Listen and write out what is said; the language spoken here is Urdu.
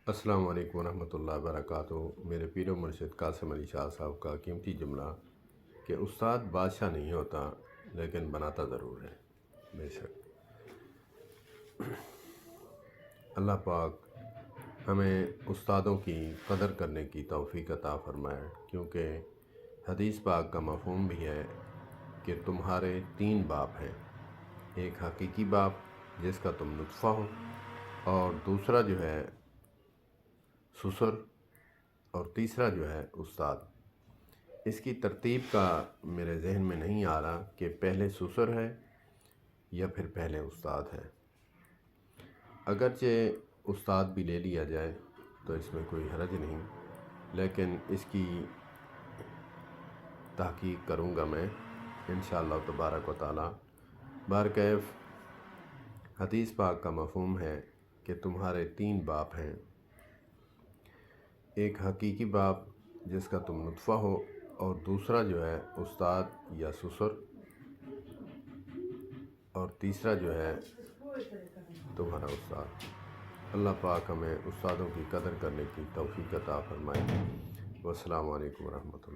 السلام علیکم ورحمۃ اللہ وبرکاتہ۔ میرے پیر و مرشد قاسم علی شاہ صاحب کا قیمتی جملہ کہ استاد بادشاہ نہیں ہوتا لیکن بناتا ضرور ہے۔ بے شک اللہ پاک ہمیں استادوں کی قدر کرنے کی توفیق عطا فرمائے، کیونکہ حدیث پاک کا مفہوم بھی ہے کہ تمہارے 3 باپ ہیں، ایک حقیقی باپ جس کا تم نطفہ ہو، اور دوسرا جو ہے سسر، اور تیسرا جو ہے استاد۔ اس کی ترتیب کا میرے ذہن میں نہیں آ رہا کہ پہلے سسر ہے یا پھر پہلے استاد ہے۔ اگرچہ استاد بھی لے لیا جائے تو اس میں کوئی حرج نہیں، لیکن اس کی تحقیق کروں گا میں انشاءاللہ تبارک و تعالی۔ بہرکیف حدیث پاک کا مفہوم ہے کہ تمہارے 3 باپ ہیں، ایک حقیقی باپ جس کا تم نطفہ ہو، اور دوسرا جو ہے استاد یا سسر، اور تیسرا جو ہے تمہارا استاد۔ اللہ پاک ہمیں استادوں کی قدر کرنے کی توفیق عطا فرمائے۔ والسلام علیکم ورحمۃ اللہ۔